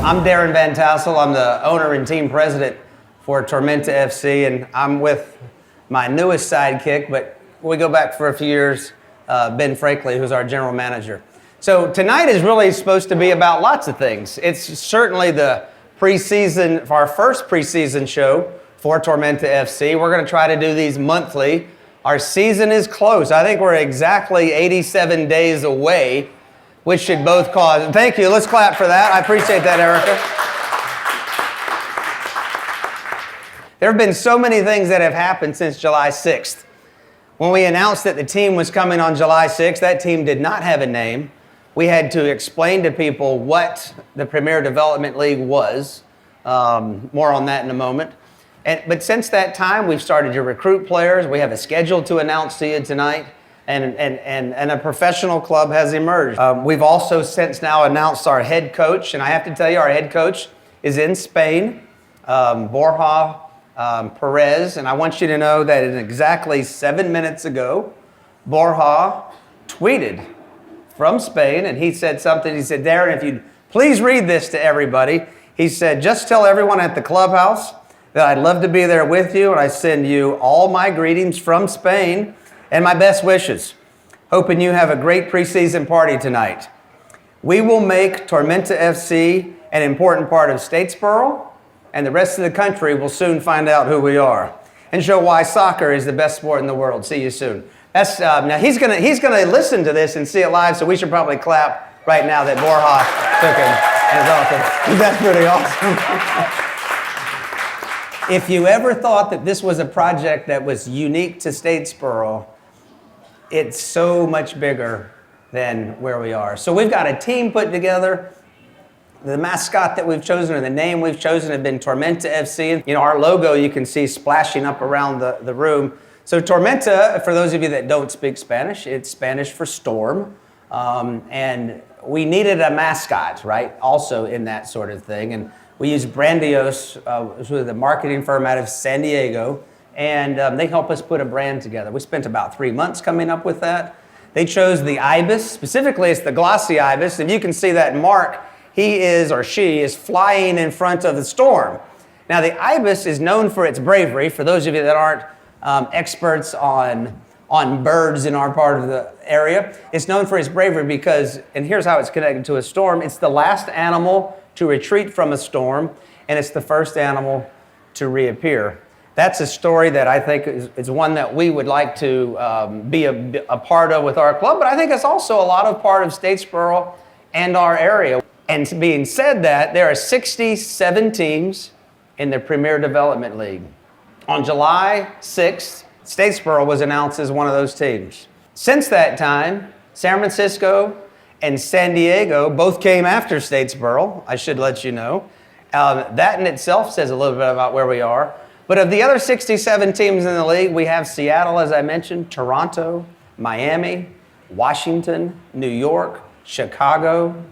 I'm Darren Van Tassel. I'm the owner and team president for TormentaFC, and I'm with my newest sidekick, but we go back for a few years, Ben Franklin, who's our general manager. So tonight is really supposed to be about lots of things. It's certainly the preseason, our first preseason show for TormentaFC. We're going to try to do these monthly. Our season is close. I think we're exactly 87 days away, which should both cause... Thank you. Let's clap for that. I appreciate that, Erica. There have been so many things that have happened since July 6th. When we announced that the team was coming on July 6th, that team did not have a name. We had to explain to people what the Premier Development League was. More on that in a moment. But since that time, we've started to recruit players. We have a schedule to announce to you tonight. And a professional club has emerged. We've also since now announced our head coach, and I have to tell you, our head coach is in Spain, Borja Perez, and I want you to know that in exactly 7 minutes ago, Borja tweeted from Spain, and he said something. He said, Darren, if you'd please read this to everybody. He said, just tell everyone at the clubhouse that I'd love to be there with you, and I send you all my greetings from Spain and my best wishes. Hoping you have a great preseason party tonight. We will make TormentaFC an important part of Statesboro, and the rest of the country will soon find out who we are and show why soccer is the best sport in the world. See you soon. That's now he's gonna listen to this and see it live, so we should probably clap right now that Borja took him. That's pretty awesome. If you ever thought that this was a project that was unique to Statesboro, it's so much bigger than where we are. So we've got a team put together. The mascot that we've chosen, or the name we've chosen, have been TormentaFC. You know, our logo you can see splashing up around the room. So Tormenta, for those of you that don't speak Spanish, it's Spanish for storm. And we needed a mascot, right? Also in that sort of thing. And we used Brandios, which was a marketing firm out of San Diego. And they help us put a brand together. We spent about 3 months coming up with that. They chose the ibis. Specifically, it's the glossy ibis. If you can see that mark, he is or she is flying in front of the storm. Now, the ibis is known for its bravery. For those of you that aren't experts on birds in our part of the area, it's known for its bravery because, and here's how it's connected to a storm, it's the last animal to retreat from a storm, and it's the first animal to reappear. That's a story that I think is one that we would like to be a part of with our club, but I think it's also a lot of part of Statesboro and our area. And being said that, there are 67 teams in the Premier Development League. On July 6th, Statesboro was announced as one of those teams. Since that time, San Francisco and San Diego both came after Statesboro, I should let you know. That in itself says a little bit about where we are. But of the other 67 teams in the league, we have Seattle, as I mentioned, Toronto, Miami, Washington, New York, Chicago,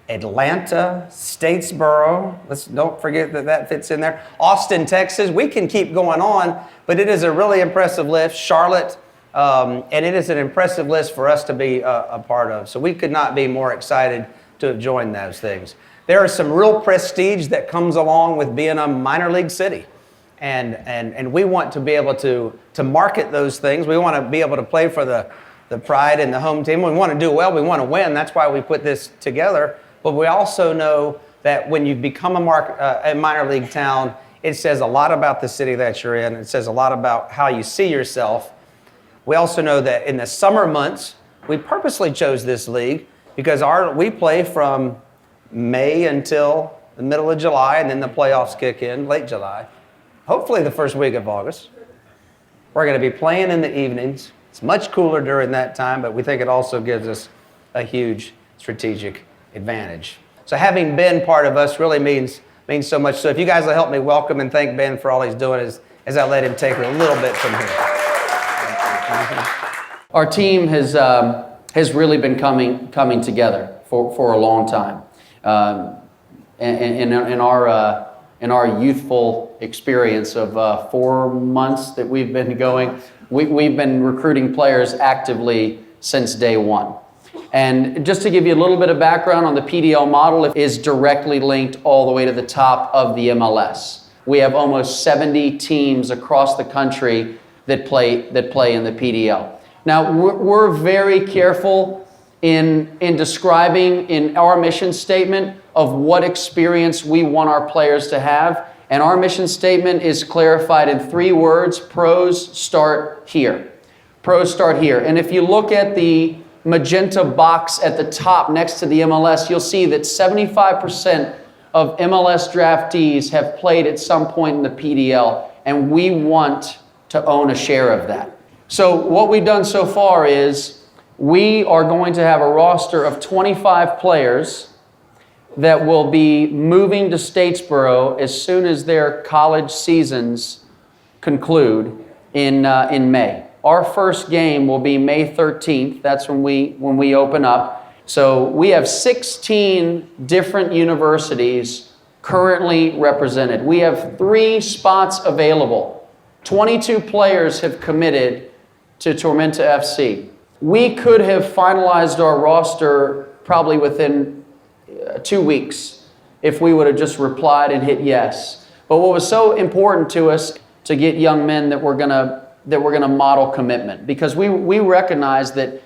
Atlanta, Statesboro. Don't forget that fits in there. Austin, Texas. We can keep going on, but it is a really impressive list. Charlotte, and it is an impressive list for us to be a part of. So we could not be more excited to have joined those things. There is some real prestige that comes along with being a minor league city. And we want to be able to market those things. We want to be able to play for the pride and the home team. We want to do well. We want to win. That's why we put this together. But we also know that when you become a minor league town, it says a lot about the city that you're in. It says a lot about how you see yourself. We also know that in the summer months, we purposely chose this league because we play from May until the middle of July, and then the playoffs kick in late July. Hopefully the first week of August. We're going to be playing in the evenings. It's much cooler during that time, but we think it also gives us a huge strategic advantage. So having Ben part of us really means so much. So if you guys will help me welcome and thank Ben for all he's doing as I let him take a little bit from here. Our team has really been coming together for a long time. In our youthful experience of 4 months that we've been going, we've been recruiting players actively since day one. And just to give you a little bit of background on the PDL model, it is directly linked all the way to the top of the MLS. We have almost 70 teams across the country that play in the PDL. Now, we're very careful in describing in our mission statement of what experience we want our players to have. And our mission statement is clarified in 3 words: pros start here. Pros start here. And if you look at the magenta box at the top next to the MLS, you'll see that 75% of MLS draftees have played at some point in the PDL, and we want to own a share of that. So what we've done so far is we are going to have a roster of 25 players that will be moving to Statesboro as soon as their college seasons conclude in May. Our first game will be May 13th. That's when we open up. So we have 16 different universities currently represented. We have 3 spots available. 22 players have committed to TormentaFC. We could have finalized our roster probably within 2 weeks if we would have just replied and hit yes. But what was so important to us to get young men that we're gonna model commitment, because we recognize that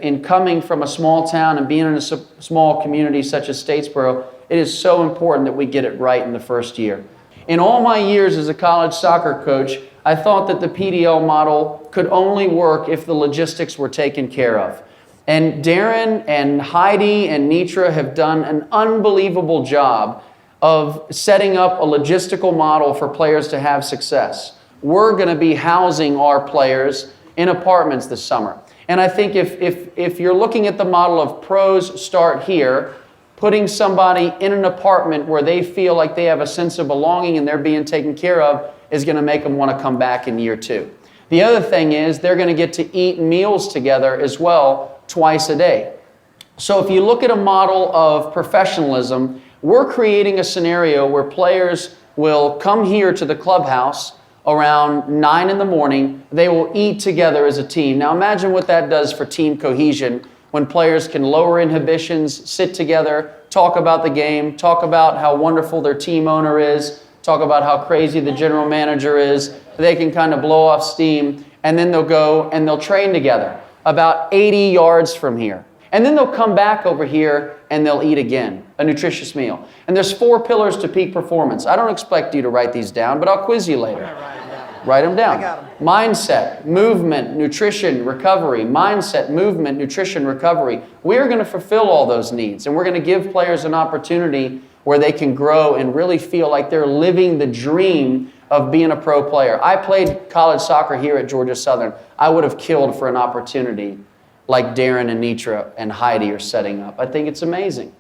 in coming from a small town and being in a small community such as Statesboro, it is so important that we get it right in the first year. In all my years as a college soccer coach, I thought that the PDL model could only work if the logistics were taken care of. And Darren and Heidi and Nitra have done an unbelievable job of setting up a logistical model for players to have success. We're going to be housing our players in apartments this summer. And I think if you're looking at the model of pros start here, putting somebody in an apartment where they feel like they have a sense of belonging and they're being taken care of is going to make them want to come back in year 2. The other thing is they're going to get to eat meals together as well twice a day. So if you look at a model of professionalism, we're creating a scenario where players will come here to the clubhouse around 9 in the morning. They will eat together as a team. Now imagine what that does for team cohesion when players can lower inhibitions, sit together, talk about the game, talk about how wonderful their team owner is, talk about how crazy the general manager is. They can kind of blow off steam, and then they'll go and they'll train together about 80 yards from here. And then they'll come back over here and they'll eat again, a nutritious meal. And there's 4 pillars to peak performance. I don't expect you to write these down, but I'll quiz you later. Write them down. I got 'em. Mindset, movement, nutrition, recovery. Mindset, movement, nutrition, recovery. We're going to fulfill all those needs, and we're going to give players an opportunity where they can grow and really feel like they're living the dream of being a pro player. I played college soccer here at Georgia Southern. I would have killed for an opportunity like Darren and Nitra and Heidi are setting up. I think it's amazing.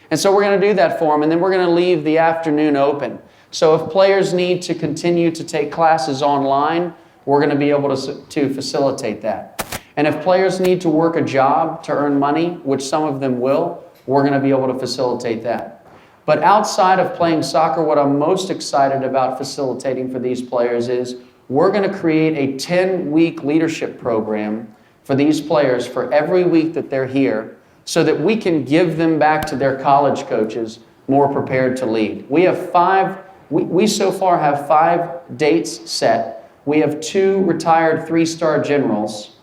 And so we're going to do that for them, and then we're going to leave the afternoon open. So if players need to continue to take classes online, we're going to be able to facilitate that. And if players need to work a job to earn money, which some of them will, we're going to be able to facilitate that. But outside of playing soccer, what I'm most excited about facilitating for these players is we're going to create a 10-week leadership program for these players for every week that they're here so that we can give them back to their college coaches more prepared to lead. We have we so far have 5 dates set. We have 2 retired 3-star generals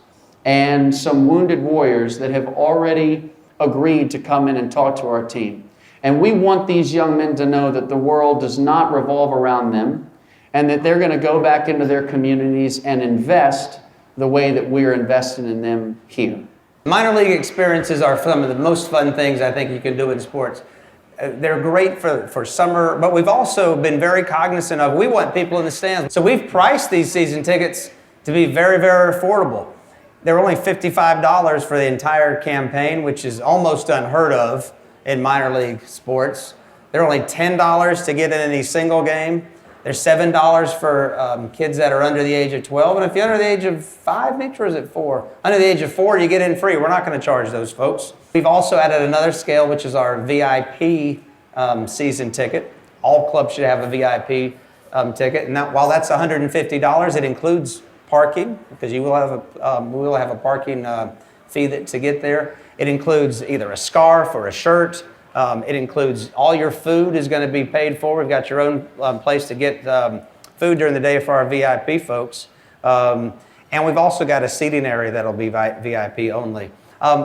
and some wounded warriors that have already agreed to come in and talk to our team. And we want these young men to know that the world does not revolve around them and that they're going to go back into their communities and invest the way that we're investing in them here. Minor league experiences are some of the most fun things I think you can do in sports. They're great for summer, but we've also been very cognizant of, we want people in the stands. So we've priced these season tickets to be very, very affordable. They're only $55 for the entire campaign, which is almost unheard of in minor league sports. They're only $10 to get in any single game. They're $7 for kids that are under the age of 12. And if you're under the age of 5, Mitch, or is it 4? Under the age of 4, you get in free. We're not going to charge those folks. We've also added another scale, which is our VIP season ticket. All clubs should have a VIP ticket. And while that's $150, it includes parking, because we will have a parking fee to get there. It includes either a scarf or a shirt. It includes all your food is going to be paid for. We've got your own place to get food during the day for our VIP folks. And we've also got a seating area that'll be VIP only.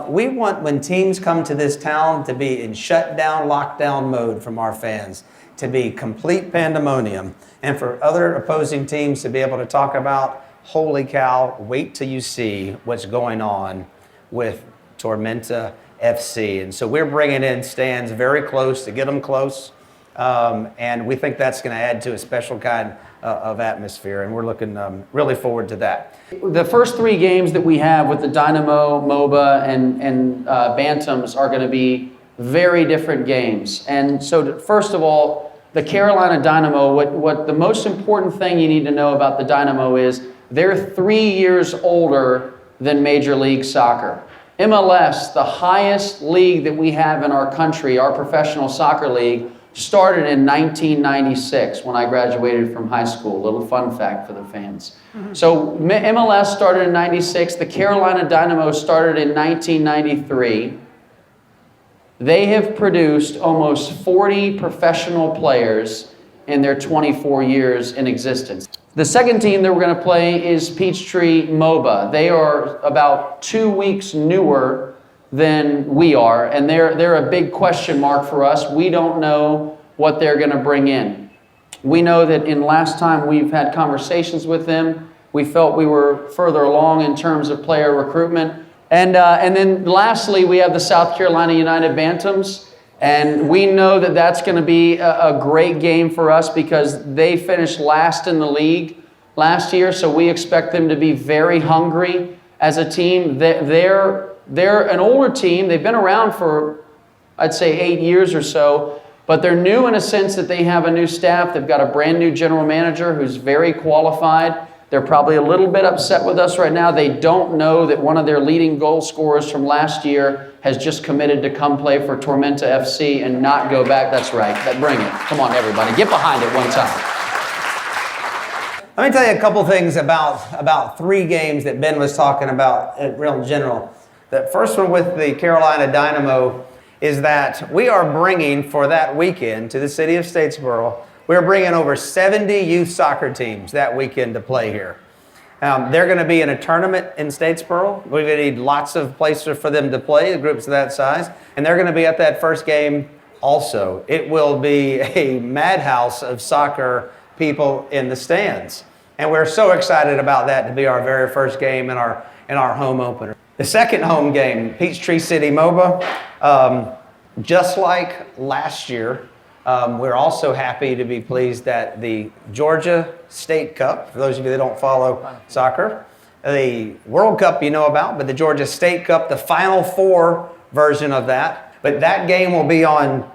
We want, when teams come to this town, to be in shutdown, lockdown mode from our fans, to be complete pandemonium, and for other opposing teams to be able to talk about, holy cow, wait till you see what's going on with TormentaFC. And so we're bringing in stands very close to get them close. And we think that's going to add to a special kind of atmosphere, and we're looking really forward to that. The first 3 games that we have with the Dynamo, MOBA, and Bantams are going to be very different games. And so, first of all, the Carolina Dynamo, what the most important thing you need to know about the Dynamo is they're 3 years older than Major League Soccer. MLS, the highest league that we have in our country, our professional soccer league, started in 1996 when I graduated from high school. A little fun fact for the fans. So MLS started in 96. The Carolina Dynamo started in 1993. They have produced almost 40 professional players in their 24 years in existence. The second team that we're going to play is Peachtree MOBA. They are about 2 weeks newer than we are, and they're a big question mark for us. We don't know what they're going to bring in. We know that in last time we've had conversations with them, we felt we were further along in terms of player recruitment. And then lastly, we have the South Carolina United Bantams, and we know that that's going to be a great game for us because they finished last in the league last year, so we expect them to be very hungry as a team. They're an older team. They've been around for, I'd say, 8 years or so, but they're new in a sense that they have a new staff. They've got a brand new general manager who's very qualified. They're probably a little bit upset with us right now. They don't know that one of their leading goal scorers from last year has just committed to come play for TormentaFC and not go back. That's right. Bring it. Come on, everybody. Get behind it one time. Let me tell you a couple things about 3 games that Ben was talking about in real general. The first one with the Carolina Dynamo is that we are bringing for that weekend to the city of Statesboro, we're bringing over 70 youth soccer teams that weekend to play here. They're going to be in a tournament in Statesboro. We're going to need lots of places for them to play, groups of that size, and they're going to be at that first game also. It will be a madhouse of soccer people in the stands, and we're so excited about that to be our very first game in our home opener. The second home game, Peachtree City MOBA, just like last year, we're also happy to be pleased that the Georgia State Cup, for those of you that don't follow soccer, the World Cup you know about, but the Georgia State Cup, the Final Four version of that. But that game will be on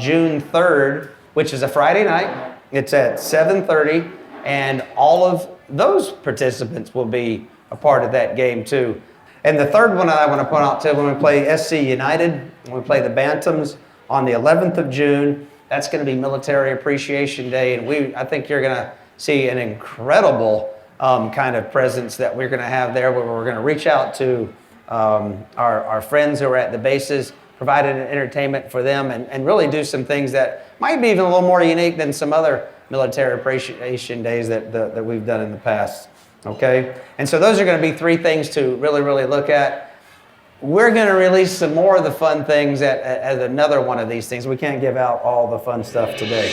June 3rd, which is a Friday night. It's at 7:30, and all of those participants will be a part of that game too. And the third one I want to point out too, when we play SC United, when we play the Bantams on the 11th of June, that's going to be Military Appreciation Day, and I think you're going to see an incredible kind of presence that we're going to have there, where we're going to reach out to our friends who are at the bases, provide an entertainment for them, and really do some things that might be even a little more unique than some other Military Appreciation Days that we've done in the past. Okay? And so those are going to be 3 things to really, really look at. We're going to release some more of the fun things at another one of these things. We can't give out all the fun stuff today.